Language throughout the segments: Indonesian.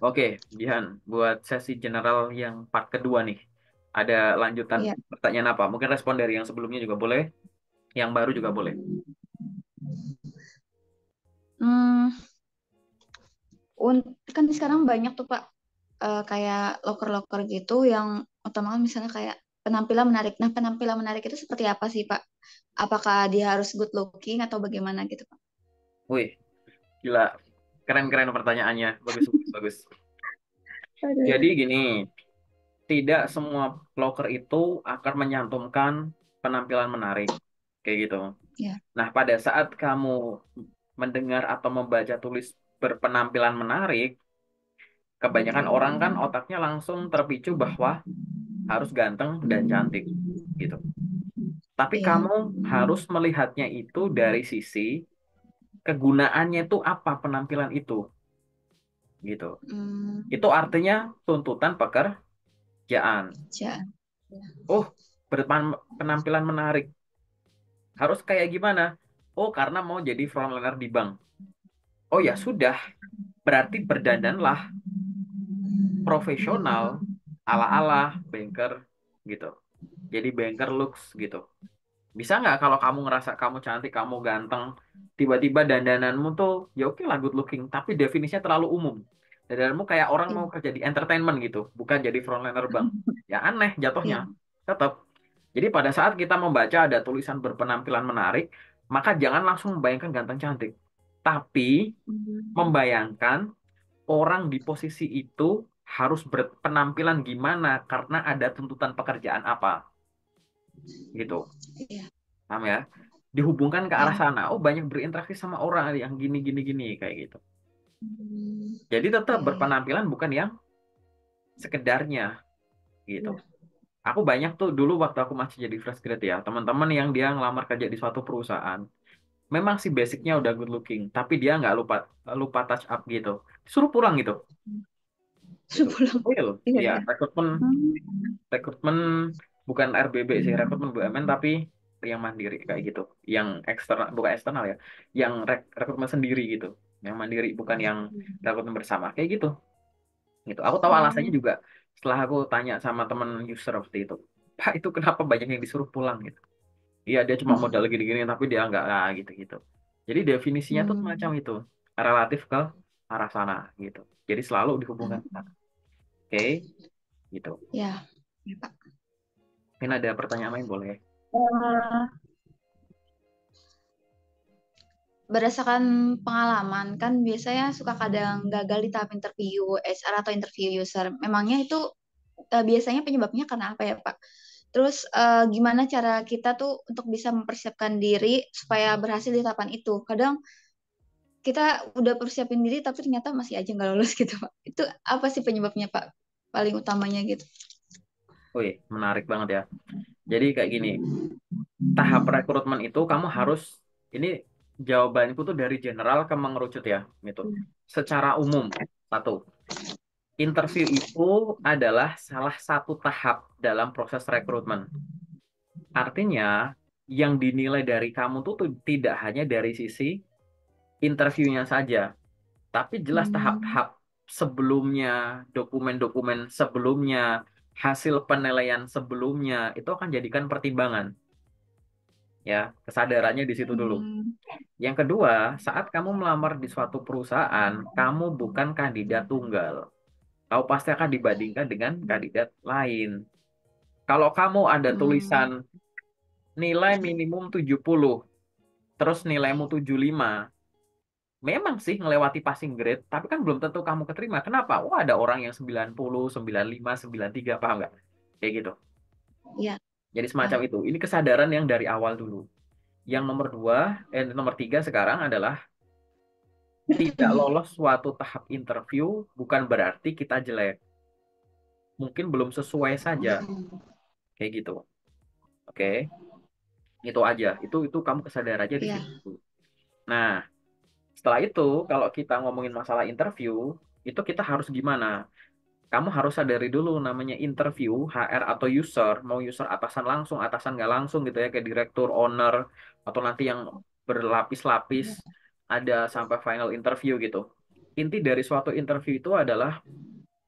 Oke, Jihan, buat sesi general yang part kedua nih. Ada lanjutan Iya. pertanyaan apa? Mungkin respon dari yang sebelumnya juga boleh, yang baru juga boleh. Hmm, kan sekarang banyak tuh Pak, kayak loker-loker gitu yang utamakan misalnya kayak penampilan menarik. Nah, penampilan menarik itu seperti apa sih Pak? Apakah dia harus good looking atau bagaimana gitu Pak? Wih, gila. Keren-keren pertanyaannya. Bagus, bagus, bagus. Jadi Aduh. gini, tidak semua vlogger itu akan menyantumkan penampilan menarik. Kayak gitu. Ya. Nah, pada saat kamu mendengar atau membaca tulis berpenampilan menarik, kebanyakan orang kan otaknya langsung terpicu bahwa harus ganteng dan cantik. Gitu. Tapi Iya. kamu harus melihatnya itu dari sisi kegunaannya itu apa penampilan itu, gitu. Hmm, Itu artinya tuntutan pekerjaan. ya. Oh, penampilan menarik. Harus kayak gimana? Oh, karena mau jadi frontliner di bank. Oh ya sudah, berarti berdandanlah profesional ala-ala banker gitu. Jadi banker looks gitu. Bisa nggak kalau kamu ngerasa kamu cantik, kamu ganteng, tiba-tiba dandananmu tuh ya oke lah good looking, tapi definisinya terlalu umum. Dandananmu kayak orang Iya. mau kerja di entertainment gitu, bukan jadi frontliner bank. Ya aneh jatuhnya. Iya. Tetap. Jadi pada saat kita membaca ada tulisan berpenampilan menarik, maka jangan langsung membayangkan ganteng cantik. Tapi Hmm, membayangkan orang di posisi itu harus berpenampilan gimana karena ada tuntutan pekerjaan apa gitu. iya. Paham ya? Dihubungkan ke arah Iya. sana. Oh, banyak berinteraksi sama orang yang gini gini gini kayak gitu. Hmm, Jadi tetap iya, iya. berpenampilan bukan yang sekedarnya gitu. Iya. Aku banyak tuh dulu waktu aku masih jadi fresh grade ya, teman-teman yang dia ngelamar kerja di suatu perusahaan. Memang sih basicnya udah good looking, tapi dia nggak lupa lupa touch up gitu. Suruh pulang gitu. Gitu. Pulang. Real. Iya, Ya, iya. rekrutmen Hmm, rekrutmen bukan RBB sih, rekrutmen BUMN tapi yang mandiri kayak gitu. Yang eksternal bukan eksternal ya, yang rekrutmen sendiri gitu. Yang mandiri bukan yang rekrutmen bersama kayak gitu. Gitu. Aku tahu alasannya oh, juga setelah aku tanya sama temen user waktu itu. Pak, itu kenapa banyak yang disuruh pulang gitu? Iya, dia cuma modal gini-gini tapi dia nggak gitu-gitu. Jadi definisinya tuh semacam hmm, itu, relatif ke arah sana gitu. Jadi selalu dihubungkan. hmm, Oke, gitu. ya, ya Pak. Mungkin ada pertanyaan lain boleh. Eh, Berdasarkan pengalaman kan biasanya suka kadang gagal di tahap interview HR atau interview user. Memangnya itu biasanya penyebabnya karena apa ya Pak? Terus gimana cara kita tuh untuk bisa mempersiapkan diri supaya berhasil di tahapan itu? Kadang kita udah persiapin diri tapi ternyata masih aja nggak lolos gitu Pak. Itu apa sih penyebabnya Pak? Paling utamanya gitu. Wih, menarik banget ya. Jadi kayak gini, tahap rekrutmen itu kamu harus, ini jawabanku tuh dari general ke mengerucut ya, gitu. Secara umum, satu, interview itu adalah salah satu tahap dalam proses rekrutmen. Artinya, yang dinilai dari kamu tuh tidak hanya dari sisi interviewnya saja, tapi jelas Hmm, tahap-tahap sebelumnya, dokumen-dokumen sebelumnya, hasil penilaian sebelumnya, itu akan jadikan pertimbangan. Ya, kesadarannya di situ dulu. hmm, Yang kedua, saat kamu melamar di suatu perusahaan, kamu bukan kandidat tunggal. Kamu pasti akan dibandingkan dengan kandidat lain. Kalau kamu ada tulisan hmm, nilai minimum 70, terus nilaimu 75, memang sih ngelewati passing grade, tapi kan belum tentu kamu keterima. Kenapa? Oh, ada orang yang 90, 95, 93, paham nggak? Kayak gitu. ya, Jadi semacam paham. itu. Ini kesadaran yang dari awal dulu. Yang nomor dua, nomor tiga sekarang adalah tidak lolos suatu tahap interview bukan berarti kita jelek. Mungkin belum sesuai saja, kayak gitu. Oke, itu aja. Itu kamu kesadar aja di Iya. situ. Nah, setelah itu kalau kita ngomongin masalah interview, itu kita harus gimana? Kamu harus sadari dulu namanya interview HR atau user, mau user atasan langsung, atasan nggak langsung gitu ya, kayak direktur, owner, atau nanti yang berlapis-lapis ada sampai final interview gitu. inti dari suatu interview itu adalah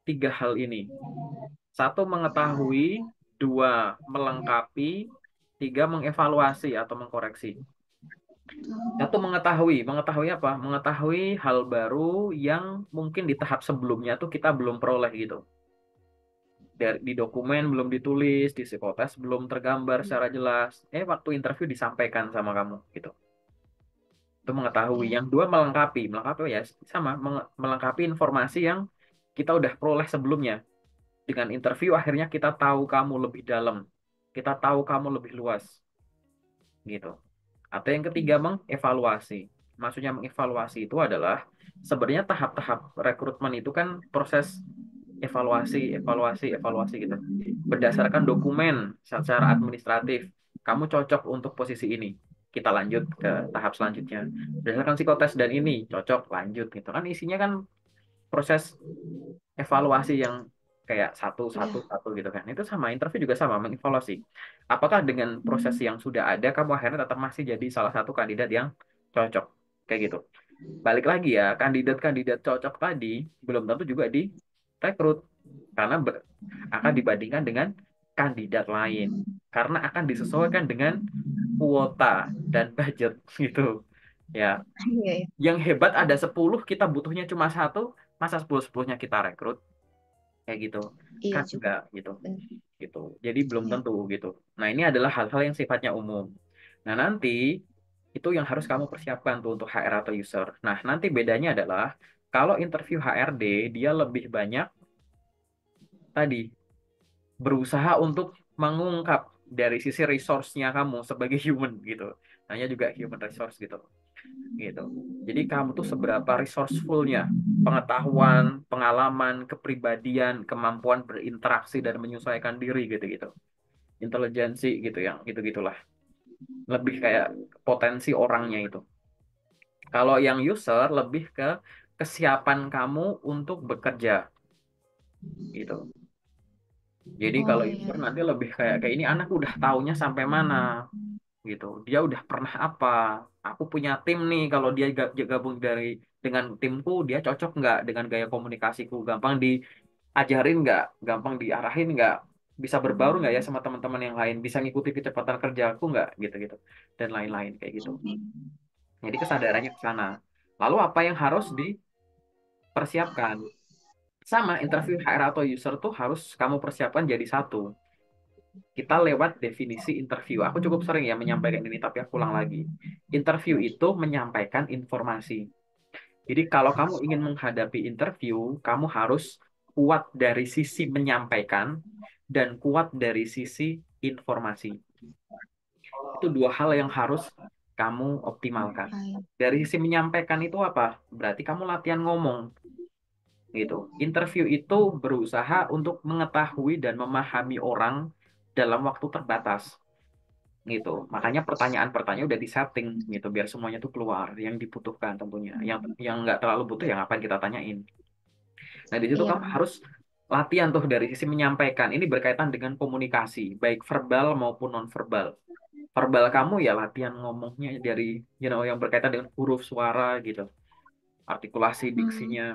tiga hal ini. Satu, mengetahui. Dua, melengkapi. Tiga, mengevaluasi atau mengkoreksi. Satu, mengetahui. Mengetahui apa? Mengetahui hal baru yang mungkin di tahap sebelumnya tuh kita belum peroleh gitu. Di dokumen belum ditulis, di psikotes belum tergambar secara jelas. Waktu interview disampaikan sama kamu gitu. Itu mengetahui. Oke. Yang dua, melengkapi. Melengkapi ya sama, melengkapi informasi yang kita udah peroleh sebelumnya. Dengan interview akhirnya kita tahu kamu lebih dalam. Kita tahu kamu lebih luas gitu. Atau yang ketiga, mengevaluasi. Maksudnya mengevaluasi itu adalah sebenarnya tahap-tahap rekrutmen itu kan proses evaluasi, evaluasi, evaluasi gitu. Berdasarkan dokumen secara administratif, kamu cocok untuk posisi ini. Kita lanjut ke tahap selanjutnya. Berdasarkan psikotes dan ini cocok, lanjut gitu kan, isinya kan proses evaluasi yang kayak satu Iya. satu satu gitu kan. Itu sama, interview juga sama, mengevaluasi. Apakah dengan proses yang sudah ada kamu akhirnya tetap masih jadi salah satu kandidat yang cocok, kayak gitu. Balik lagi ya, kandidat-kandidat cocok tadi belum tentu juga direkrut karena akan dibandingkan dengan kandidat lain, karena akan disesuaikan dengan kuota dan budget gitu. Ya, Iya, iya. yang hebat ada 10, kita butuhnya cuma satu, masa 10-10-nya kita rekrut kayak gitu? Iya Kan juga. enggak gitu. Benar. Gitu. Jadi belum Iya. tentu gitu. Nah, ini adalah hal-hal yang sifatnya umum. Nah, nanti itu yang harus kamu persiapkan tuh untuk HR atau user. Nah, nanti bedanya adalah kalau interview HRD dia lebih banyak tadi berusaha untuk mengungkap dari sisi resource-nya kamu sebagai human gitu. Namanya juga human resource gitu. Gitu. Jadi kamu tuh seberapa resourceful-nya, pengetahuan, pengalaman, kepribadian, kemampuan berinteraksi dan menyesuaikan diri gitu-gitu. Intelijensi gitu, yang gitu-gitulah. Lebih kayak potensi orangnya itu. Kalau yang user lebih ke kesiapan kamu untuk bekerja gitu. Jadi Oh kalau iya. user nanti lebih kayak ini anak udah taunya sampai mana gitu. Dia udah pernah apa? Aku punya tim nih. Kalau dia gabung dengan timku, dia cocok nggak dengan gaya komunikasiku? Gampang diajarin nggak? Gampang diarahin nggak? Bisa berbaur nggak ya sama teman-teman yang lain? Bisa ngikuti kecepatan kerjaku nggak? Gitu-gitu dan lain-lain kayak gitu. Jadi kesadarannya ke sana. Lalu apa yang harus dipersiapkan? Sama, interview HR atau user tuh harus kamu persiapkan jadi satu. Kita lewat definisi interview. Aku cukup sering ya menyampaikan ini, tapi aku ulang lagi. Interview itu menyampaikan informasi. Jadi kalau kamu ingin menghadapi interview, kamu harus kuat dari sisi menyampaikan dan kuat dari sisi informasi. Itu dua hal yang harus kamu optimalkan. Baik. Dari sisi menyampaikan itu apa? Berarti kamu latihan ngomong gitu. Interview itu berusaha untuk mengetahui dan memahami orang dalam waktu terbatas gitu. Makanya pertanyaan-pertanyaan udah disetting gitu biar semuanya tuh keluar yang dibutuhkan tentunya. Yang nggak terlalu butuh ya ngapain kita tanyain. Nah, di situ Iya kamu benar. harus latihan tuh dari sisi menyampaikan. Ini berkaitan dengan komunikasi, baik verbal maupun non-verbal. Verbal kamu ya latihan ngomongnya dari yang berkaitan dengan huruf suara gitu, artikulasi Hmm, diksinya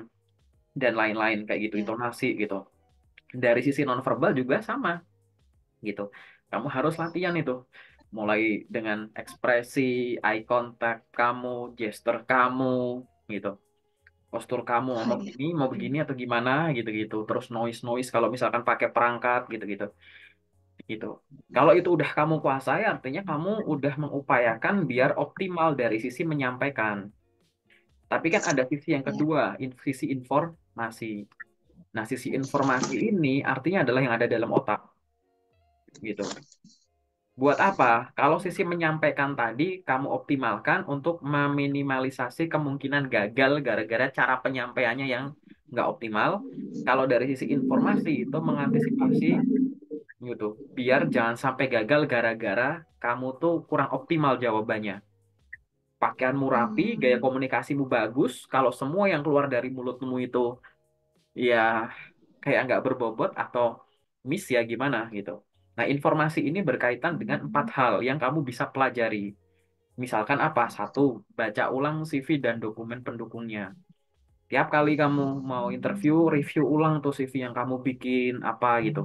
dan lain-lain kayak gitu, iya. intonasi gitu. Dari sisi nonverbal juga sama gitu. Kamu harus latihan itu. Mulai dengan ekspresi, eye contact kamu, gesture kamu gitu. Postur kamu Oh, mau iya. begini, mau begini atau gimana gitu-gitu. Terus noise-noise kalau misalkan pakai perangkat gitu-gitu. Gitu. Kalau itu udah kamu kuasai, artinya kamu udah mengupayakan biar optimal dari sisi menyampaikan. Tapi kan ada sisi yang Iya. kedua, sisi informasi. Nah, sisi informasi ini artinya adalah yang ada dalam otak, gitu. Buat apa? Kalau sisi menyampaikan tadi kamu optimalkan untuk meminimalisasi kemungkinan gagal gara-gara cara penyampaiannya yang nggak optimal. Kalau dari sisi informasi itu mengantisipasi gitu, biar jangan sampai gagal gara-gara kamu tuh kurang optimal jawabannya. Pakaianmu rapi, gaya Hmm, komunikasimu bagus. Kalau semua yang keluar dari mulutmu itu ya kayak nggak berbobot atau miss ya gimana gitu. Nah, informasi ini berkaitan dengan 4 hal yang kamu bisa pelajari. Misalkan apa? Satu, baca ulang CV dan dokumen pendukungnya. Tiap kali kamu mau interview, review ulang tuh CV yang kamu bikin apa gitu.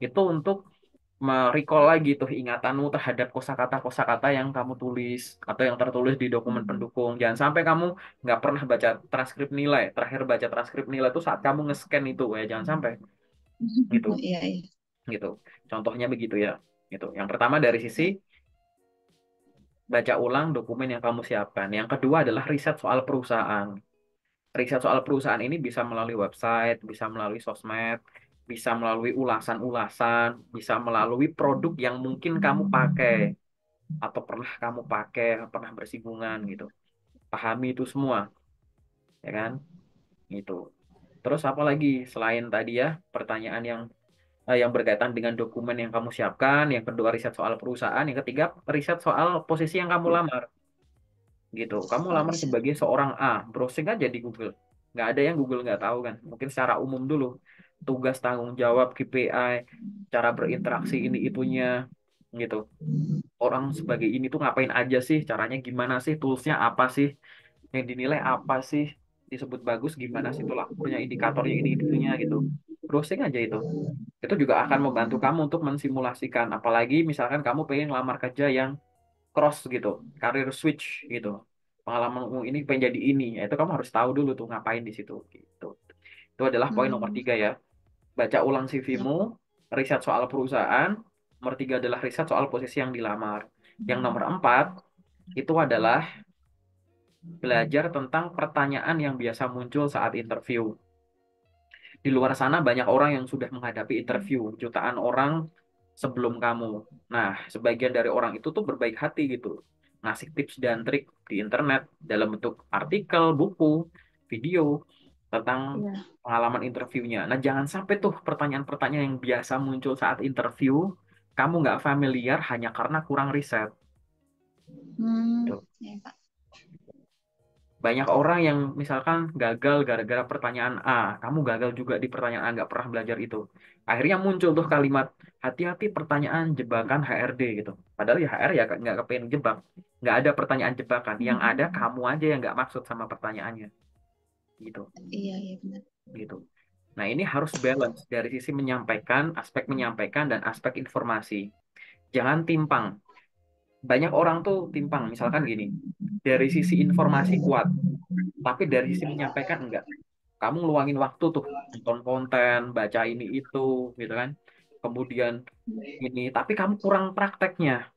Itu untuk merecall lagi tuh ingatanmu terhadap kosakata-kosakata yang kamu tulis atau yang tertulis di dokumen pendukung. Jangan sampai kamu nggak pernah baca transkrip nilai. Terakhir baca transkrip nilai itu saat kamu nge-scan itu ya, jangan sampai gitu. Iya, iya. Gitu. Contohnya begitu ya. Gitu. Yang pertama dari sisi baca ulang dokumen yang kamu siapkan. Yang kedua adalah riset soal perusahaan. Riset soal perusahaan ini bisa melalui website, bisa melalui sosmed, bisa melalui ulasan-ulasan, bisa melalui produk yang mungkin kamu pakai atau pernah kamu pakai, pernah bersinggungan gitu. Pahami itu semua, ya kan? Itu. Terus apa lagi selain tadi ya pertanyaan yang berkaitan dengan dokumen yang kamu siapkan, yang kedua riset soal perusahaan, yang ketiga riset soal posisi yang kamu lamar. Gitu. Kamu Oh, lamar bisa. sebagai seorang A, browsing aja di Google. Nggak ada yang Google nggak tahu kan. Mungkin secara umum dulu. Tugas tanggung jawab KPI, cara berinteraksi ini itunya, gitu. Orang sebagai ini tuh ngapain aja sih, caranya gimana sih, toolsnya apa sih, yang dinilai apa sih, disebut bagus gimana sih tolak ukurnya, indikatornya ini itunya gitu. Browsing aja itu. Itu juga akan membantu kamu untuk mensimulasikan. Apalagi misalkan kamu pengen lamar kerja yang cross gitu, career switch gitu. Pengalamanmu ini pengen jadi ini, ya itu kamu harus tahu dulu tuh ngapain di situ gitu. Itu adalah poin nomor Hmm, 3 ya. Baca ulang ya. CV-mu, riset soal perusahaan. Nomor 3 adalah riset soal posisi yang dilamar. Yang nomor 4 itu adalah belajar tentang pertanyaan yang biasa muncul saat interview. Di luar sana banyak orang yang sudah menghadapi interview, jutaan orang sebelum kamu. Nah, sebagian dari orang itu tuh berbaik hati gitu. Ngasih tips dan trik di internet dalam bentuk artikel, buku, video tentang Iya. pengalaman interviewnya. Nah, jangan sampai tuh pertanyaan-pertanyaan yang biasa muncul saat interview, kamu nggak familiar hanya karena kurang riset. Tuh. Ya, Pak. Banyak orang yang misalkan gagal gara-gara pertanyaan A, kamu gagal juga di pertanyaan A, nggak pernah belajar itu. Akhirnya muncul tuh kalimat, hati-hati pertanyaan jebakan HRD gitu. Padahal ya HR ya nggak kepengen jebak. Nggak ada pertanyaan jebakan. Yang ada kamu aja yang nggak maksud sama pertanyaannya. Gitu. Iya, iya benar. Gitu. Nah ini harus balance dari sisi menyampaikan, aspek menyampaikan, dan aspek informasi. Jangan timpang. Banyak orang tuh timpang. Misalkan gini, dari sisi informasi kuat, tapi dari sisi menyampaikan enggak. Kamu ngeluangin waktu tuh nonton konten, baca ini itu, gitu kan. Kemudian ini, tapi kamu kurang prakteknya.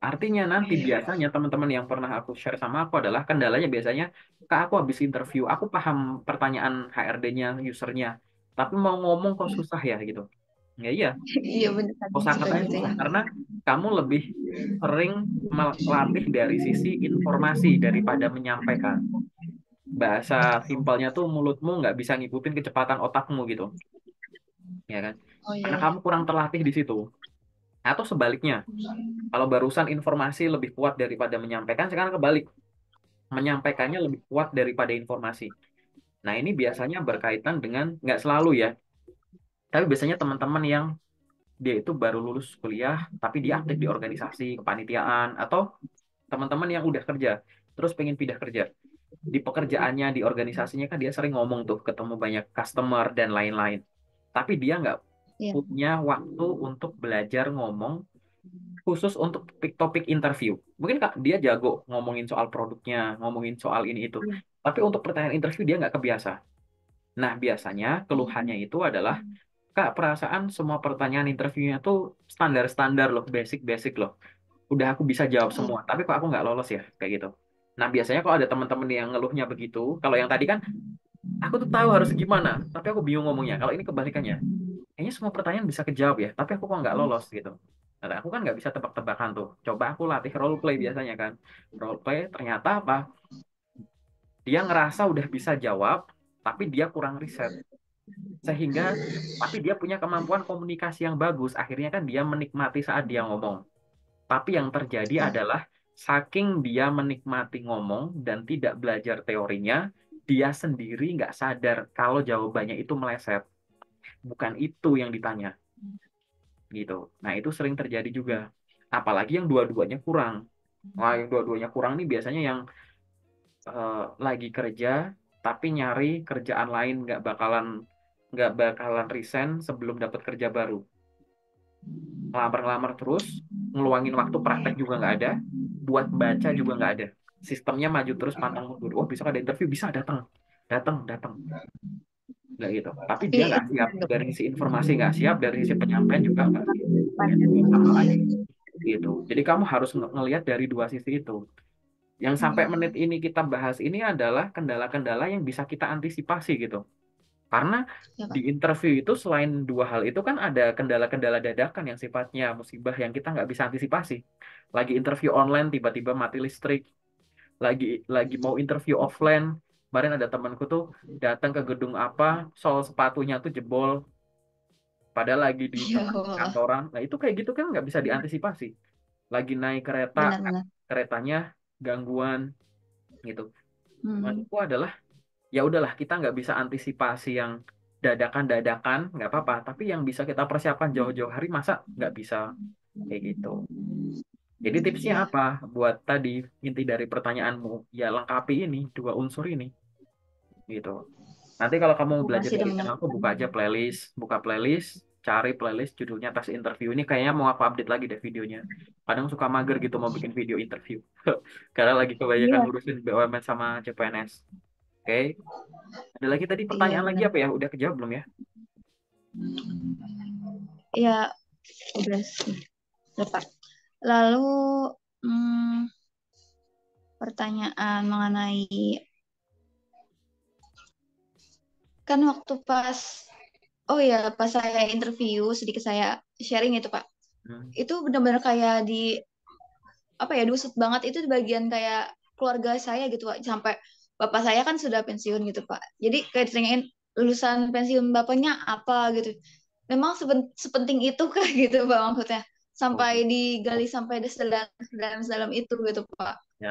Artinya nanti Iya. biasanya teman-teman yang pernah aku share sama aku adalah kendalanya biasanya, Kak aku habis interview, aku paham pertanyaan HRD-nya, usernya, tapi mau ngomong kok susah ya gitu. Ya iya, Iya benar, kadang suka kosakatanya gitu susah ya. karena kamu lebih sering melatih dari sisi informasi daripada menyampaikan. Bahasa simpelnya tuh mulutmu nggak bisa ngikutin kecepatan otakmu gitu, ya kan? Oh iya, Karena iya. kamu kurang terlatih di situ. Atau sebaliknya, kalau barusan informasi lebih kuat daripada menyampaikan, sekarang kebalik, menyampaikannya lebih kuat daripada informasi. Nah ini biasanya berkaitan dengan, nggak selalu ya, tapi biasanya teman-teman yang dia itu baru lulus kuliah, tapi dia aktif di organisasi, kepanitiaan, atau teman-teman yang udah kerja, terus pengen pindah kerja. Di pekerjaannya, di organisasinya kan dia sering ngomong tuh, ketemu banyak customer dan lain-lain. Tapi dia nggak Iya. punya waktu untuk belajar ngomong khusus untuk topik interview. Mungkin Kak, dia jago ngomongin soal produknya, ngomongin soal ini itu. Tapi untuk pertanyaan interview dia nggak kebiasa. Nah, biasanya keluhannya itu adalah, Kak, perasaan semua pertanyaan interviewnya tuh standar-standar loh, basic-basic loh. Udah aku bisa jawab Iya. semua, tapi kok aku nggak lolos ya, kayak gitu. Nah, biasanya kalau ada teman-teman yang ngeluhnya begitu, kalau yang tadi kan, aku tuh tahu harus gimana, tapi aku bingung ngomongnya. Kalau ini kebalikannya, kayaknya semua pertanyaan bisa kejawab ya, tapi aku kok nggak lolos gitu. Nah, aku kan nggak bisa tebak-tebakan tuh. Coba aku latih role play biasanya kan. Role play ternyata apa? Dia ngerasa udah bisa jawab, tapi dia kurang riset. Sehingga, tapi dia punya kemampuan komunikasi yang bagus. Akhirnya kan dia menikmati saat dia ngomong. Tapi yang terjadi Iya. adalah, saking dia menikmati ngomong dan tidak belajar teorinya, dia sendiri nggak sadar kalau jawabannya itu meleset. Bukan itu yang ditanya. Gitu. Nah, itu sering terjadi juga. Apalagi yang dua-duanya kurang. Wah, yang dua-duanya kurang nih biasanya yang lagi kerja, tapi nyari kerjaan lain, nggak bakalan resign sebelum dapat kerja baru. Ngelamar-ngelamar terus, ngeluangin waktu praktek juga nggak ada, buat baca juga nggak ada. Sistemnya maju terus pantang mundur. Oh, besok ada interview, bisa datang, datang, datang. Nggak gitu. Tapi Tapi dia nggak itu siap dari sisi informasi, nggak siap dari sisi penyampaian juga nggak siap. Itu sama aja gitu. Jadi kamu harus ngelihat dari dua sisi itu. Yang sampai menit ini kita bahas ini adalah kendala-kendala yang bisa kita antisipasi gitu. Karena ya di Pak. interview itu selain dua hal itu kan ada kendala-kendala dadakan yang sifatnya musibah yang kita nggak bisa antisipasi. Lagi interview online tiba-tiba mati listrik, lagi lagi mau interview offline. Kemarin ada temanku tuh datang ke gedung apa, sol sepatunya tuh jebol, padahal lagi di Ya tengah Allah. kantoran. Nah itu kayak gitu kan nggak bisa diantisipasi. Lagi naik kereta, Benar-benar. keretanya gangguan gitu. Hmm. Maksudku adalah ya udahlah kita nggak bisa antisipasi yang dadakan-dadakan nggak apa-apa tapi yang bisa kita persiapkan jauh-jauh hari masa nggak bisa kayak gitu. Jadi tipsnya Ya, apa buat tadi inti dari pertanyaanmu, ya lengkapi ini dua unsur ini gitu. Nanti kalau kamu mau belajar masih udah dari channel aku, menyampaikan. buka playlist, cari playlist judulnya tes interview. Ini kayaknya mau aku update lagi deh videonya. Kadang suka mager gitu mau bikin video interview karena lagi kebanyakan Iya, ngurusin BUMN sama CPNS. Oke. Ada lagi tadi iya pertanyaan lagi benar. apa ya? Udah kejawab belum ya? Iya, udah sih. Udah, Pak. Lalu hmm, pertanyaan mengenai kan waktu pas oh ya pas saya interview sedikit saya sharing itu Pak. Hmm. Itu benar-benar kayak di apa ya diusut banget itu di bagian kayak keluarga saya gitu Pak. Sampai bapak saya kan sudah pensiun gitu Pak. Jadi kayak ditanyain lulusan pensiun bapaknya apa gitu. Memang sepenting itu kah gitu Pak maksudnya. Oh, Sampai digali sampai dalam itu gitu Pak. ya,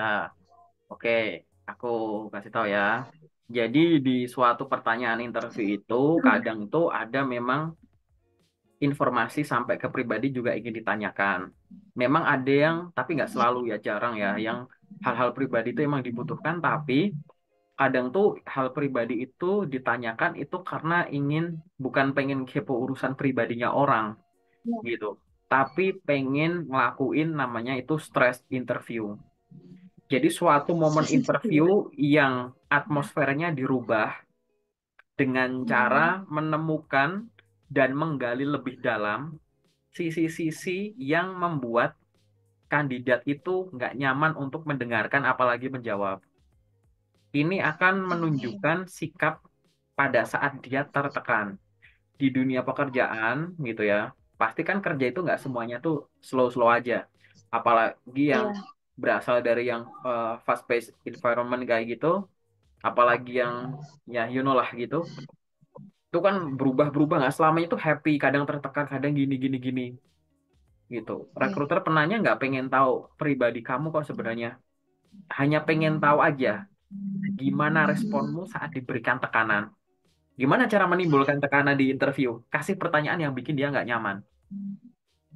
oke. Aku kasih tahu ya. Jadi di suatu pertanyaan interview itu kadang tuh ada memang informasi sampai ke pribadi juga ingin ditanyakan. Memang ada yang, tapi nggak selalu ya, jarang ya, yang hal-hal pribadi itu emang dibutuhkan, tapi kadang tuh hal pribadi itu ditanyakan itu karena bukan pengen kepo urusan pribadinya orang gitu, tapi pengen ngelakuin namanya itu stress interview. Jadi suatu momen interview yang atmosfernya dirubah dengan cara menemukan dan menggali lebih dalam sisi-sisi yang membuat kandidat itu nggak nyaman untuk mendengarkan apalagi menjawab. Ini akan Oke. menunjukkan sikap pada saat dia tertekan. Di dunia pekerjaan gitu ya, pasti kan kerja itu nggak semuanya tuh slow-slow aja. Apalagi yang Iya, berasal dari yang fast-paced environment kayak gitu, apalagi yang ya you know lah gitu, itu kan berubah-berubah nggak selamanya itu happy, kadang tertekan, kadang gini gini gini gitu. iya. Rekruter penanya nggak pengen tahu pribadi kamu kok sebenarnya, hanya pengen tahu aja gimana responmu saat diberikan tekanan. Gimana cara menimbulkan tekanan di interview? Kasih pertanyaan yang bikin dia nggak nyaman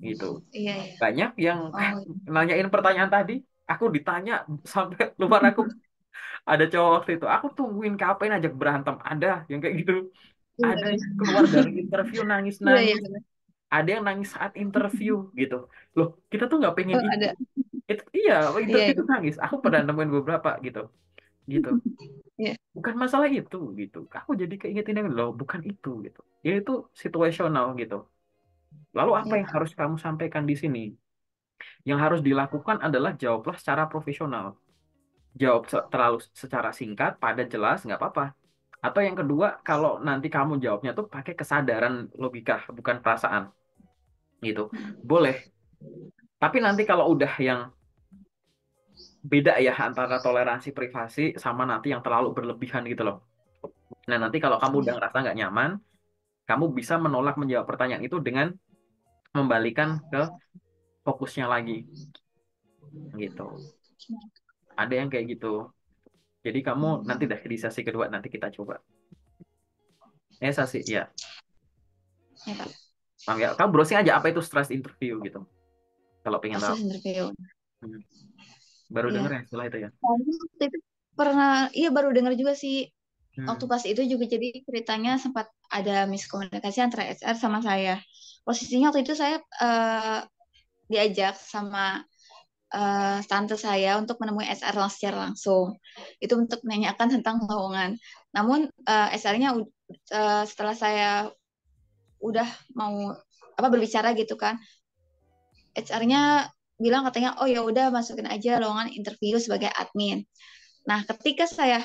gitu. Iya, iya. Banyak yang Oh, nanyain pertanyaan tadi, aku ditanya sampai luar aku. Ada cowok waktu itu, aku tungguin kapan ajak berantem. Ada yang kayak gitu. iya, Ada yang iya. keluar dari interview Iya, iya, nangis-nangis. benar. Ada yang nangis saat interview gitu. Loh, kita tuh nggak pengen Oh, itu. ada. Itu iya, Iya, interview iya. itu nangis. Aku pernah nemuin beberapa gitu. Gitu. Iya, Bukan masalah itu gitu. Aku jadi keingetin yang loh, bukan itu gitu. Ya itu situasional gitu. Lalu apa iya, yang Pak. harus kamu sampaikan di sini? Yang harus dilakukan adalah jawablah secara profesional. Jawab terlalu secara singkat, padat, jelas, nggak apa-apa. Atau yang kedua, kalau nanti kamu jawabnya tuh pakai kesadaran logika, bukan perasaan, gitu. Boleh. Tapi nanti kalau udah yang beda ya antara toleransi privasi sama nanti yang terlalu berlebihan gitu loh. Nah nanti kalau kamu udah Iya. ngerasa nggak nyaman, kamu bisa menolak menjawab pertanyaan itu dengan membalikan ke fokusnya lagi, gitu. Ada yang kayak gitu. Jadi kamu nanti deh di sesi kedua nanti kita coba. Sesi, ya. Iya, Pak. Paham ya? Kamu browsing aja apa itu stress interview gitu. Kalau pengen tahu. Proses interview. Hmm. Baru denger Iya. ya istilah itu ya. Soalnya waktu itu pernah, iya baru dengar juga sih. waktu Hmm. pas itu juga jadi ceritanya sempat ada miskomunikasi antara HR sama saya. Posisinya waktu itu saya diajak sama tante saya untuk menemui SR secara langsung. Itu untuk menanyakan tentang lowongan. Namun SR-nya setelah saya udah mau berbicara gitu kan, HR-nya bilang katanya, oh ya udah masukin aja lowongan interview sebagai admin. Nah, ketika saya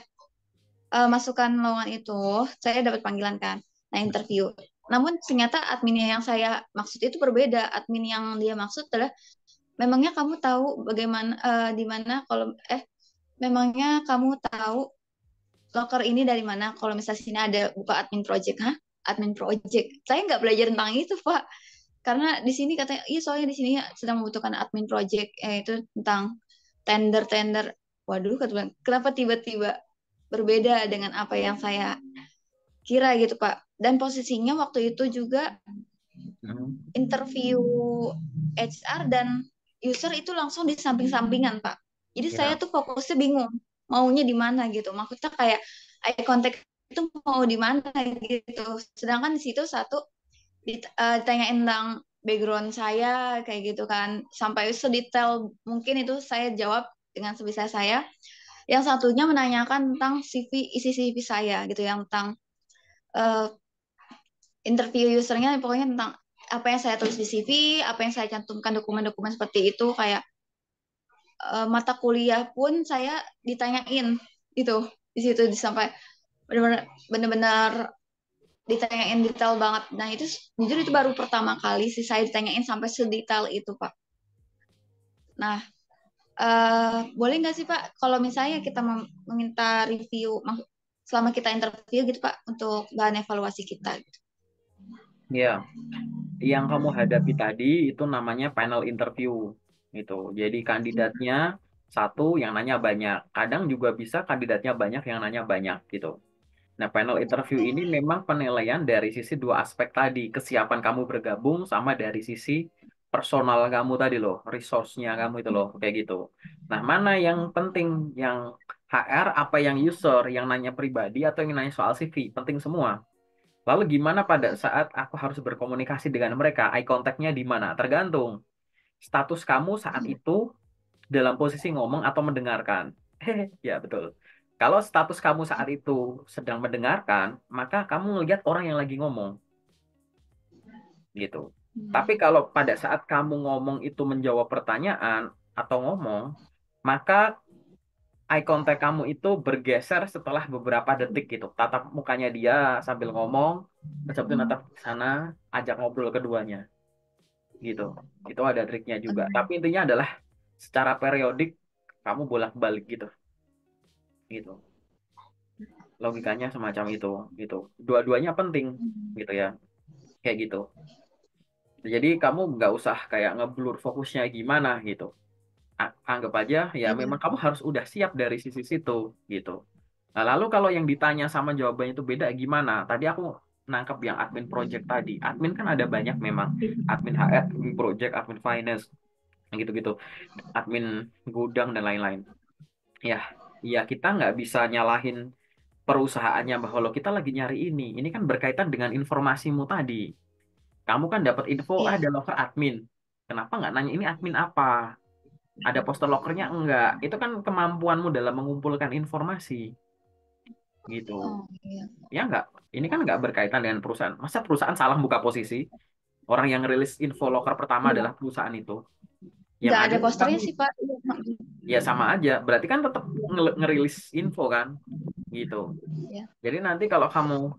masukkan lowongan itu, saya dapat panggilan kan. Nah, interview. Namun ternyata adminnya yang saya maksud itu berbeda. Admin yang dia maksud adalah memangnya kamu tahu bagaimana di mana kalau memangnya kamu tahu loker ini dari mana? Kalau misalnya sini ada buka admin project, hah? Admin project. Saya nggak belajar tentang itu, Pak. Karena di sini katanya, iya soalnya di sini sedang membutuhkan admin project, itu tentang tender-tender. Waduh, kenapa tiba-tiba berbeda dengan apa yang saya kira gitu, Pak. Dan posisinya waktu itu juga Hmm. interview HR dan user itu langsung di samping-sampingan, Pak. Jadi saya Ya. tuh fokusnya bingung maunya di mana gitu. Maksudnya kayak eye contact itu mau di mana gitu. Sedangkan di situ satu ditanyain tentang background saya kayak gitu kan. Sampai sedetail mungkin itu saya jawab dengan sebisa saya. Yang satunya menanyakan tentang CV, isi CV saya gitu, yang tentang uh, interview usernya pokoknya tentang apa yang saya tulis di CV, apa yang saya cantumkan dokumen-dokumen seperti itu, kayak mata kuliah pun saya ditanyain itu di situ sampai benar-benar ditanyain detail banget. Nah itu jujur itu baru pertama kali sih saya ditanyain sampai sedetail itu, Pak. Nah, boleh nggak sih Pak kalau misalnya kita meminta review selama kita interview gitu Pak untuk bahan evaluasi kita gitu. Ya, yang kamu hadapi tadi itu namanya panel interview gitu. Jadi kandidatnya satu yang nanya banyak. Kadang juga bisa kandidatnya banyak yang nanya banyak gitu. Nah, panel interview ini memang penilaian dari sisi dua aspek tadi, kesiapan kamu bergabung sama dari sisi personal kamu tadi loh, resource-nya kamu itu loh, kayak gitu. Nah, mana yang penting, yang HR apa yang user, yang nanya pribadi atau yang nanya soal CV, penting semua. Lalu gimana pada saat aku harus berkomunikasi dengan mereka, eye contact-nya di mana? Tergantung status kamu saat itu dalam posisi ngomong atau mendengarkan. Hehe, ya betul. Kalau status kamu saat itu sedang mendengarkan, maka kamu ngelihat orang yang lagi ngomong, gitu. Tapi kalau pada saat kamu ngomong itu menjawab pertanyaan atau ngomong, maka eye contact kamu itu bergeser setelah beberapa detik gitu. Tatap mukanya dia sambil ngomong, terus habis itu natap ke sana, ajak ngobrol keduanya, gitu. Itu ada triknya juga. Tapi intinya adalah secara periodik kamu bolak-balik gitu, gitu. Logikanya semacam itu gitu, dua-duanya penting gitu ya, kayak gitu. Jadi kamu nggak usah kayak ngeblur fokusnya gimana gitu. Anggap aja ya Iya. memang kamu harus udah siap dari sisi situ gitu. Nah, lalu kalau yang ditanya sama jawabannya itu beda gimana, tadi aku nangkep yang admin project tadi. Admin kan ada banyak memang, admin HR, admin project, admin finance, gitu-gitu, admin gudang dan lain-lain. Ya, ya kita nggak bisa nyalahin perusahaannya bahwa lo kita lagi nyari ini. Ini kan berkaitan dengan informasimu tadi. Kamu kan dapat info Iya. ada loker admin. Kenapa nggak nanya ini admin apa? Ada poster lokernya enggak? Itu kan kemampuanmu dalam mengumpulkan informasi gitu. Oh, iya. Ya enggak? Ini kan nggak berkaitan dengan perusahaan. Masa perusahaan salah buka posisi? Orang yang rilis info loker pertama adalah perusahaan itu. Yang Nggak ada ada kan kamu posternya sih Pak. ya sama aja. Berarti kan tetap ngerilis info kan gitu. Iya. Jadi nanti kalau kamu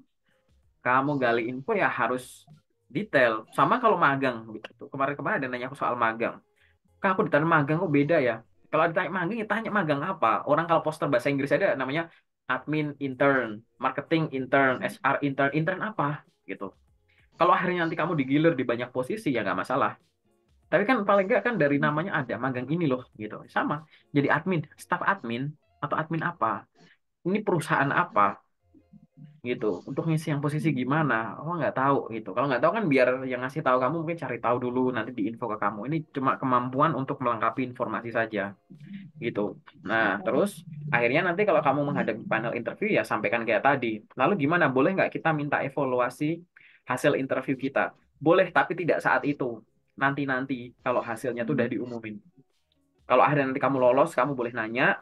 kamu gali info ya harus detail. Sama kalau magang gitu. Kemarin-kemarin ada nanya aku soal magang. Kak, aku ditanya magang kok beda ya? Kalau ditanya magang, ya tanya magang apa? Orang kalau poster bahasa Inggris ada namanya admin intern, marketing intern, HR intern, intern apa? Gitu. Kalau akhirnya nanti kamu digilir di banyak posisi ya nggak masalah. Tapi kan paling nggak kan dari namanya ada magang ini loh gitu. Sama. Jadi admin, staff admin atau admin apa? Ini perusahaan apa? gitu. Untuk ngisi yang posisi gimana? Oh nggak tahu gitu. Kalau nggak tahu kan biar yang ngasih tahu kamu mungkin cari tahu dulu nanti diinfo ke kamu. Ini cuma kemampuan untuk melengkapi informasi saja gitu. Nah terus akhirnya nanti kalau kamu menghadapi panel interview ya sampaikan kayak tadi. Lalu gimana? Boleh nggak kita minta evaluasi hasil interview kita? Boleh, tapi tidak saat itu. Nanti-nanti kalau hasilnya tuh udah diumumin. Kalau akhirnya nanti kamu lolos, kamu boleh nanya.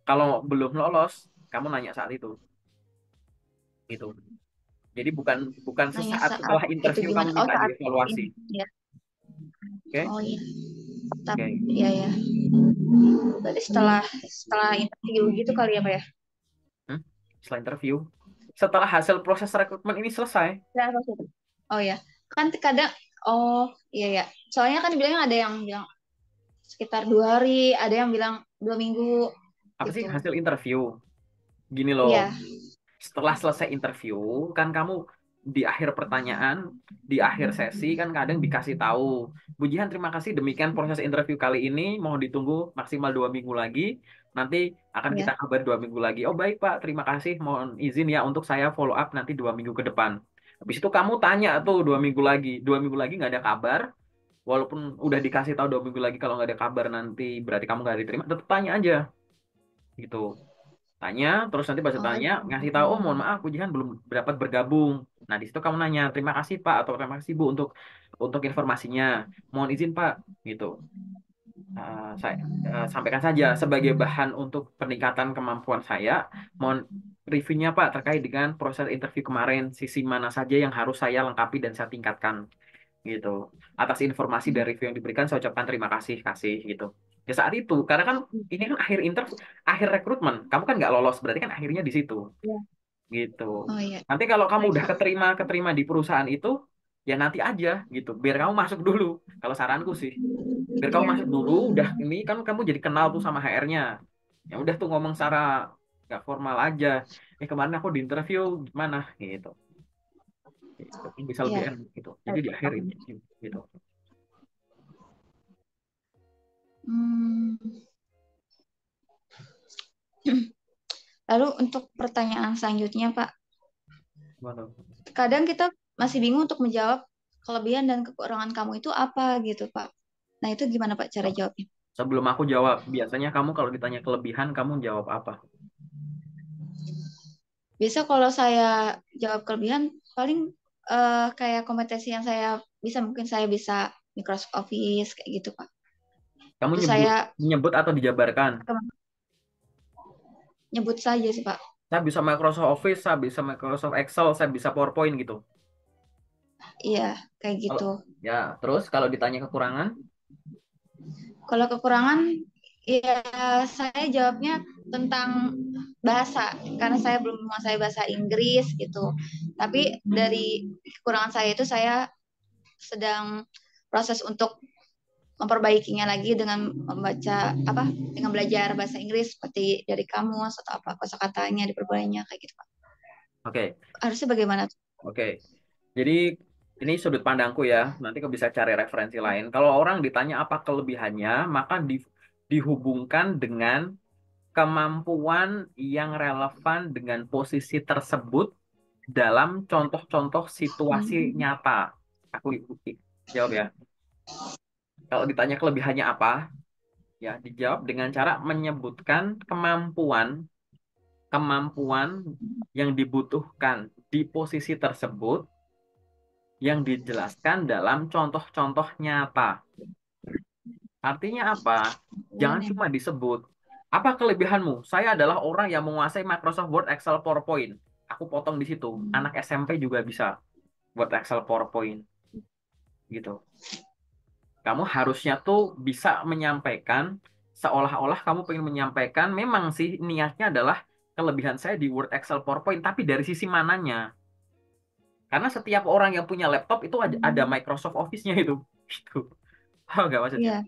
Kalau belum lolos, kamu nanya saat itu gitu. Jadi bukan bukan Nanya sesaat saat setelah itu interview kamu gimana? Oh, minta saat dievaluasi. ini ya. Oke? Oh iya. Tapi Oke. ya ya. Berarti setelah setelah interview gitu kali ya, Pak ya? Hmm? Setelah interview, setelah hasil proses rekrutmen ini selesai, Ya, maksudnya. Oh ya. Kan kadang oh iya ya. Soalnya kan bilangnya ada yang bilang sekitar 2 hari, ada yang bilang 2 minggu apa sih gitu. hasil interview? Gini loh, Iya, setelah selesai interview, kan kamu di akhir pertanyaan, di akhir sesi kan kadang dikasih tahu, Pujihan terima kasih demikian proses interview kali ini, mohon ditunggu maksimal 2 minggu lagi, nanti akan kita iya, kabar 2 minggu lagi. Oh baik Pak, terima kasih, mohon izin ya untuk saya follow up nanti 2 minggu ke depan. Habis itu kamu tanya tuh 2 minggu lagi, 2 minggu lagi nggak ada kabar, walaupun udah dikasih tahu 2 minggu lagi kalau nggak ada kabar nanti berarti kamu nggak diterima, tetap tanya aja gitu. Tanya, terus nanti pas oh tanya iya. ngasih tahu, oh mohon maaf Pujihan belum dapat bergabung. Nah di situ kamu nanya, terima kasih Pak atau terima kasih Bu untuk informasinya. Mohon izin Pak, gitu. Saya sampaikan saja sebagai bahan untuk peningkatan kemampuan saya. Mohon reviewnya Pak terkait dengan proses interview kemarin, sisi mana saja yang harus saya lengkapi dan saya tingkatkan gitu. Atas informasi dan review yang diberikan, saya ucapkan terima kasih, kasih gitu. Ya saat itu, karena kan ini kan akhir interview, akhir rekrutmen, kamu kan nggak lolos, berarti kan akhirnya di situ, Iya. gitu. Oh iya. Nanti kalau kamu udah keterima, keterima di perusahaan itu, ya nanti aja gitu, biar kamu masuk dulu. Kalau saranku sih, biar kamu Iya. masuk dulu, udah ini kan kamu jadi kenal tuh sama HR-nya. Ya udah tuh ngomong secara nggak formal aja. Kemarin aku di interview gimana gitu. Gitu. Bisa lebih Iya. enak gitu. Jadi di akhir itu gitu. Hmm. Lalu untuk pertanyaan selanjutnya, Pak, Gimana? kadang kita masih bingung untuk menjawab kelebihan dan kekurangan kamu itu apa gitu, Pak. Nah, itu gimana, Pak, cara jawabnya? Sebelum aku jawab, biasanya kamu kalau ditanya kelebihan, kamu jawab apa? Biasa kalau saya jawab kelebihan, paling kayak kompetensi yang saya bisa, mungkin saya bisa Microsoft Office, kayak gitu, Pak. Kamu Terus nyebut, saya nyebut atau dijabarkan? nyebut saja sih, Pak. Saya bisa Microsoft Office, saya bisa Microsoft Excel, saya bisa PowerPoint gitu. Iya, kayak Kalau gitu. ya, terus kalau ditanya kekurangan, Kalau kekurangan, ya saya jawabnya tentang bahasa, karena saya belum menguasai bahasa Inggris gitu. Tapi dari kekurangan saya itu saya sedang proses untuk memperbaikinya lagi dengan membaca apa, dengan belajar bahasa Inggris seperti dari kamus atau apa kosakatanya diperbanyak kayak gitu Pak. oke, Harusnya bagaimana tuh? oke. Jadi ini sudut pandangku ya. Nanti kau bisa cari referensi lain. Kalau orang ditanya apa kelebihannya, maka dihubungkan dengan kemampuan yang relevan dengan posisi tersebut dalam contoh-contoh situasi Hmm. nyata. Aku jawab ya. Kalau ditanya kelebihannya apa, ya dijawab dengan cara menyebutkan kemampuan kemampuan yang dibutuhkan di posisi tersebut yang dijelaskan dalam contoh-contoh nyata. Artinya apa? Jangan cuma disebut. Apa kelebihanmu? Saya adalah orang yang menguasai Microsoft Word, Excel, PowerPoint. Aku potong di situ. Anak SMP juga bisa Word, Excel, PowerPoint gitu. Kamu harusnya tuh bisa menyampaikan seolah-olah kamu pengen menyampaikan memang sih niatnya adalah kelebihan saya di Word, Excel, PowerPoint, tapi dari sisi mananya? Karena setiap orang yang punya laptop itu ada Microsoft Office-nya itu. Gitu. Paham nggak maksudnya? Iya,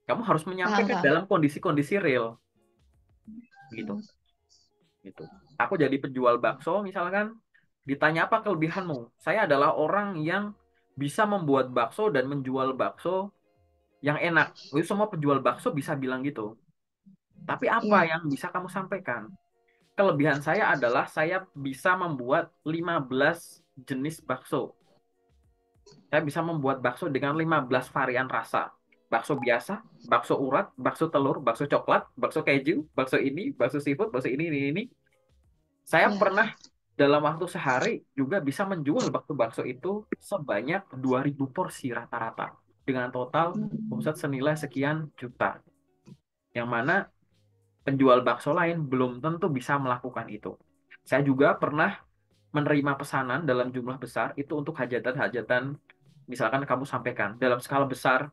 Kamu harus paham menyampaikan paham. dalam kondisi-kondisi real. Gitu. Gitu. Aku jadi penjual bakso misalkan, ditanya apa kelebihanmu? Saya adalah orang yang bisa membuat bakso dan menjual bakso yang enak. Itu semua penjual bakso bisa bilang gitu. Tapi apa Iya, yang bisa kamu sampaikan? kelebihan saya adalah saya bisa membuat 15 jenis bakso. Saya bisa membuat bakso dengan 15 varian rasa. Bakso biasa, bakso urat, bakso telur, bakso coklat, bakso keju, bakso ini, bakso seafood, bakso ini. Saya Ya. pernah dalam waktu sehari juga bisa menjual bakso-bakso itu sebanyak 2.000 porsi rata-rata. Dengan total omset senilai sekian juta. Yang mana penjual bakso lain belum tentu bisa melakukan itu. Saya juga pernah menerima pesanan dalam jumlah besar itu untuk hajatan-hajatan, misalkan kamu sampaikan dalam skala besar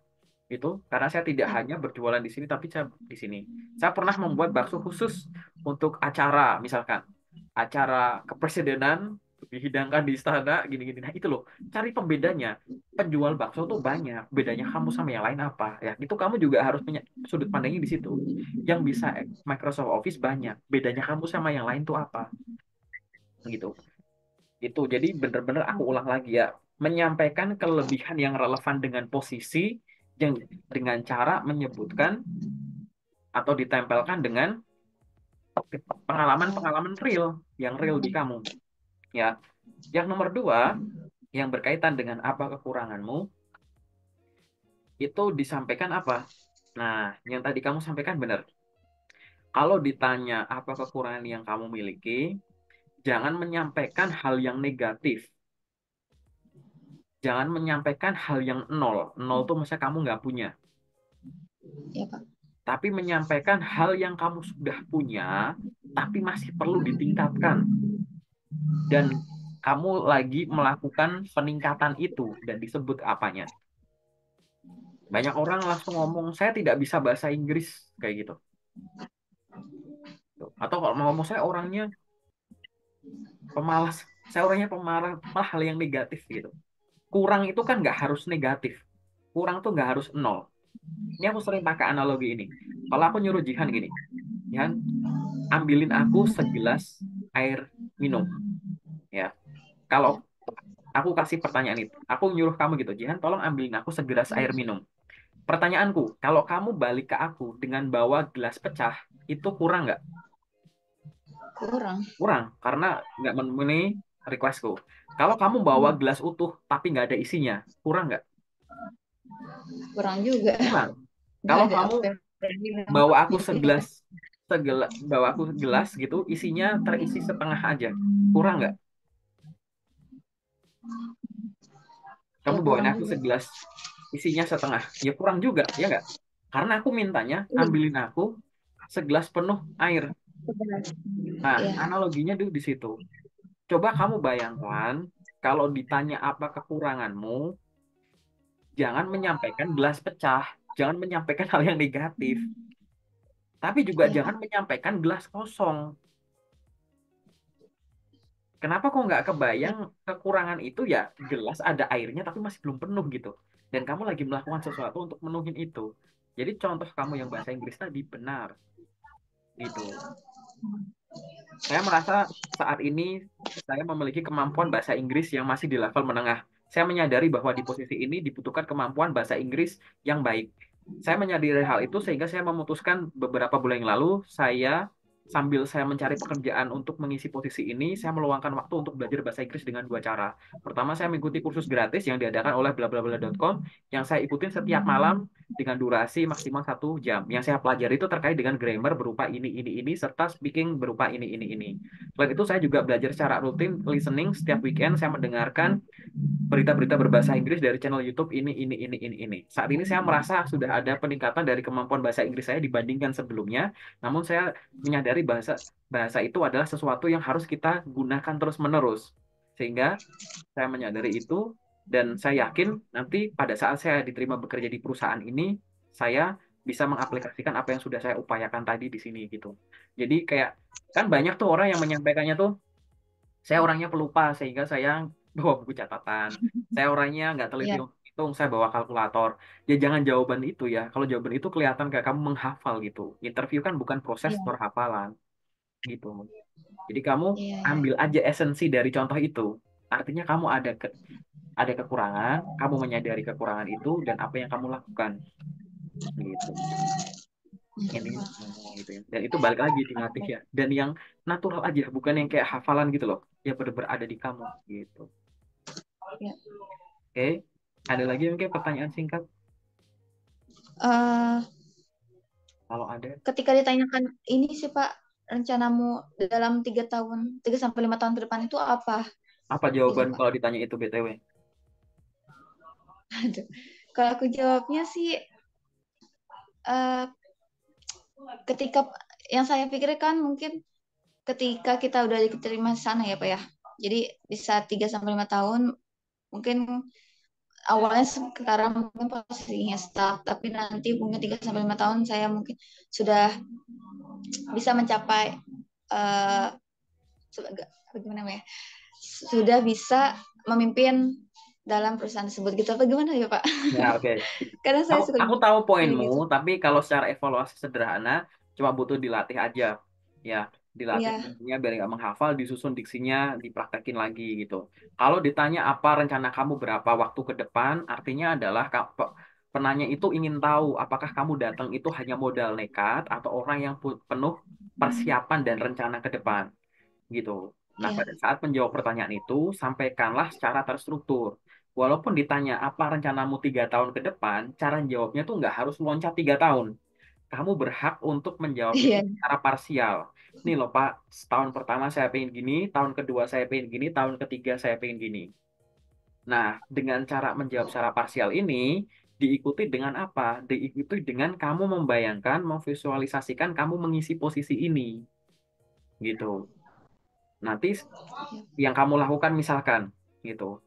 itu, karena saya tidak Ya. hanya berjualan di sini tapi saya di sini. Saya pernah membuat bakso khusus untuk acara, misalkan acara kepresidenan dihidangkan di istana gini-gini. Nah, itu loh, cari pembedanya. Penjual bakso tuh banyak, bedanya kamu sama yang lain apa? Ya, itu kamu juga harus punya sudut pandangnya di situ. Yang bisa Microsoft Office banyak, bedanya kamu sama yang lain tuh apa? Gitu. Itu jadi bener-bener aku ulang lagi ya, menyampaikan kelebihan yang relevan dengan posisi yang dengan cara menyebutkan atau ditempelkan dengan pengalaman-pengalaman real yang real di kamu ya. Yang nomor dua, yang berkaitan dengan apa kekuranganmu, itu disampaikan apa? Nah, yang tadi kamu sampaikan benar. Kalau ditanya apa kekurangan yang kamu miliki, jangan menyampaikan hal yang negatif. Jangan menyampaikan hal yang nol. Nol tuh maksudnya kamu nggak punya. Ya, Pak. Tapi menyampaikan hal yang kamu sudah punya, tapi masih perlu ditingkatkan. Dan kamu lagi melakukan peningkatan itu, dan disebut apanya. Banyak orang langsung ngomong, saya tidak bisa bahasa Inggris, kayak gitu. Atau kalau mau ngomong, saya orangnya pemalas. Saya orangnya pemalas, malah hal yang negatif gitu. Kurang itu kan nggak harus negatif. Kurang tuh nggak harus nol. Ini aku sering pakai analogi ini. Kalau aku nyuruh Jihan gini, Jihan, ambilin aku segelas air minum. Ya, kalau Ya. aku kasih pertanyaan itu, aku nyuruh kamu gitu, Jihan, tolong ambilin aku segelas air minum. Pertanyaanku, kalau kamu balik ke aku dengan bawa gelas pecah, itu kurang nggak? Kurang. Kurang, karena nggak memenuhi requestku. Kalau kamu bawa gelas utuh tapi nggak ada isinya, kurang nggak? Kurang juga. Kurang. Nggak Kalau ada kamu apa yang bilang. bawa aku segelas, bawa aku gelas gitu, isinya terisi setengah aja, kurang nggak? Ya, Kamu bawain kurang aku juga. segelas, isinya setengah, ya kurang juga, ya nggak? Karena aku mintanya Iya. ambilin aku segelas penuh air. Nah, Ya. analoginya tuh di situ. Coba kamu bayangkan, kalau ditanya apa kekuranganmu, jangan menyampaikan gelas pecah, jangan menyampaikan hal yang negatif, tapi juga Ya, jangan menyampaikan gelas kosong. Kenapa kok nggak ya. kebayang kekurangan itu ya gelas ada airnya tapi masih belum penuh gitu. Dan kamu lagi melakukan sesuatu untuk menuhin itu. Jadi contoh kamu yang bahasa Inggris tadi benar gitu. Saya merasa saat ini saya memiliki kemampuan bahasa Inggris yang masih di level menengah. Saya menyadari bahwa di posisi ini dibutuhkan kemampuan bahasa Inggris yang baik. Saya menyadari hal itu sehingga saya memutuskan beberapa bulan yang lalu sambil saya mencari pekerjaan untuk mengisi posisi ini, saya meluangkan waktu untuk belajar bahasa Inggris dengan dua cara. Pertama, saya mengikuti kursus gratis yang diadakan oleh blablabla.com yang saya ikutin setiap malam dengan durasi maksimal 1 jam. Yang saya pelajari itu terkait dengan grammar berupa ini, serta speaking berupa ini. Selain itu, saya juga belajar secara rutin listening setiap weekend. Saya mendengarkan berita-berita berbahasa Inggris dari channel YouTube ini. Saat ini saya merasa sudah ada peningkatan dari kemampuan bahasa Inggris saya dibandingkan sebelumnya. Namun saya menyadari bahasa bahasa itu adalah sesuatu yang harus kita gunakan terus-menerus. Sehingga saya menyadari itu dan saya yakin nanti pada saat saya diterima bekerja di perusahaan ini, saya bisa mengaplikasikan apa yang sudah saya upayakan tadi di sini gitu. Jadi kayak kan banyak tuh orang yang menyampaikannya tuh, saya orangnya pelupa sehingga saya bawa buku catatan. Saya orangnya nggak teliti Ya. untuk hitung, saya bawa kalkulator. Ya jangan jawaban itu ya. Kalau jawaban itu kelihatan kayak kamu menghafal gitu. Interview kan bukan proses Ya. perhafalan gitu. Jadi kamu Iya, iya. ambil aja esensi dari contoh itu. Artinya kamu ada kekurangan, kamu menyadari kekurangan itu dan apa yang kamu lakukan gitu. ini gitu ya. Dan itu balik lagi dilatih ya. Dan yang natural aja, bukan yang kayak hafalan gitu loh. Ya bener-bener ada di kamu gitu. Ya. Oke, ada lagi mungkin pertanyaan singkat Eh, kalau ada. ketika ditanyakan ini sih Pak, rencanamu dalam 3 tahun, 3 sampai 5 tahun ke depan itu apa? Apa Gitu jawaban Pak. kalau ditanya itu BTW? Aduh. Kalau aku jawabnya sih, eh, ketika yang saya pikirkan mungkin ketika kita udah diterima di sana ya Pak ya. Jadi bisa 3 sampai 5 tahun, mungkin awalnya sekarang mungkin posisinya stuck, tapi nanti mungkin 3 sampai 5 tahun saya mungkin sudah bisa mencapai, uh, bagaimana ya, sudah bisa memimpin dalam perusahaan tersebut gitu. Apa gimana ya Pak? Ya, oke. Kadang saya suka Aku tahu kayak poinmu, gitu. tapi kalau secara evaluasi sederhana, cuma butuh dilatih aja. Ya, dilatih Iya, intinya biar nggak menghafal, disusun diksinya, dipraktekin lagi gitu. Kalau ditanya apa rencana kamu berapa waktu ke depan, artinya adalah penanya itu ingin tahu apakah kamu datang itu hanya modal nekat atau orang yang penuh persiapan dan rencana ke depan gitu. Nah, iya, pada saat menjawab pertanyaan itu, sampaikanlah secara terstruktur. Walaupun ditanya apa rencanamu 3 tahun ke depan, cara jawabnya tuh nggak harus loncat 3 tahun. Kamu berhak untuk menjawab itu iya, secara parsial. Nih loh Pak, setahun pertama saya pengen gini, tahun kedua saya pengen gini, tahun ketiga saya pengen gini. Nah, dengan cara menjawab secara parsial ini, diikuti dengan apa? Diikuti dengan kamu membayangkan, memvisualisasikan kamu mengisi posisi ini. Gitu. Nanti yang kamu lakukan misalkan gitu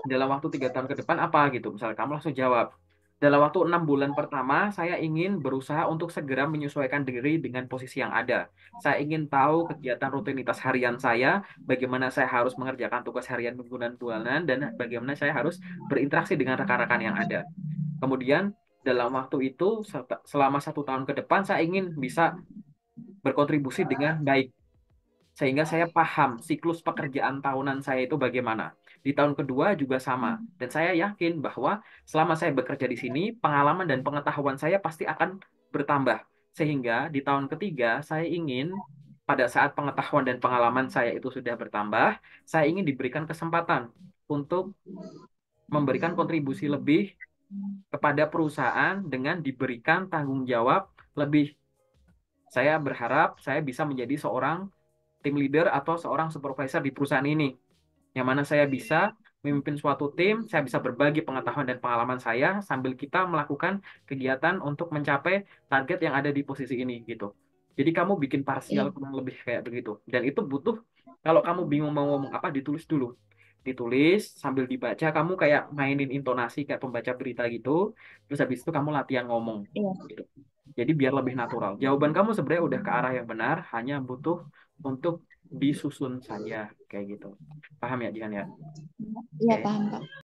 dalam waktu 3 tahun ke depan apa gitu misalnya kamu langsung jawab dalam waktu 6 bulan pertama saya ingin berusaha untuk segera menyesuaikan diri dengan posisi yang ada. Saya ingin tahu kegiatan rutinitas harian saya, bagaimana saya harus mengerjakan tugas harian mingguan bulanan, dan bagaimana saya harus berinteraksi dengan rekan-rekan yang ada. Kemudian dalam waktu itu selama 1 tahun ke depan saya ingin bisa berkontribusi dengan baik sehingga saya paham siklus pekerjaan tahunan saya itu bagaimana. Di tahun kedua juga sama. Dan saya yakin bahwa selama saya bekerja di sini, pengalaman dan pengetahuan saya pasti akan bertambah. Sehingga di tahun ketiga, saya ingin pada saat pengetahuan dan pengalaman saya itu sudah bertambah, saya ingin diberikan kesempatan untuk memberikan kontribusi lebih kepada perusahaan dengan diberikan tanggung jawab lebih. Saya berharap saya bisa menjadi seorang tim leader atau seorang supervisor di perusahaan ini, yang mana saya bisa memimpin suatu tim, saya bisa berbagi pengetahuan dan pengalaman saya sambil kita melakukan kegiatan untuk mencapai target yang ada di posisi ini gitu. Jadi kamu bikin parsial iya, kurang lebih kayak begitu. Dan itu butuh, kalau kamu bingung mau ngomong apa, ditulis dulu. Ditulis sambil dibaca, kamu kayak mainin intonasi kayak pembaca berita gitu. Terus habis itu kamu latihan ngomong iya, gitu. Jadi biar lebih natural. Jawaban kamu sebenarnya udah ke arah yang benar, hanya butuh untuk disusun saja kayak gitu. Paham ya, Jihan ya? iya Oke. paham Pak.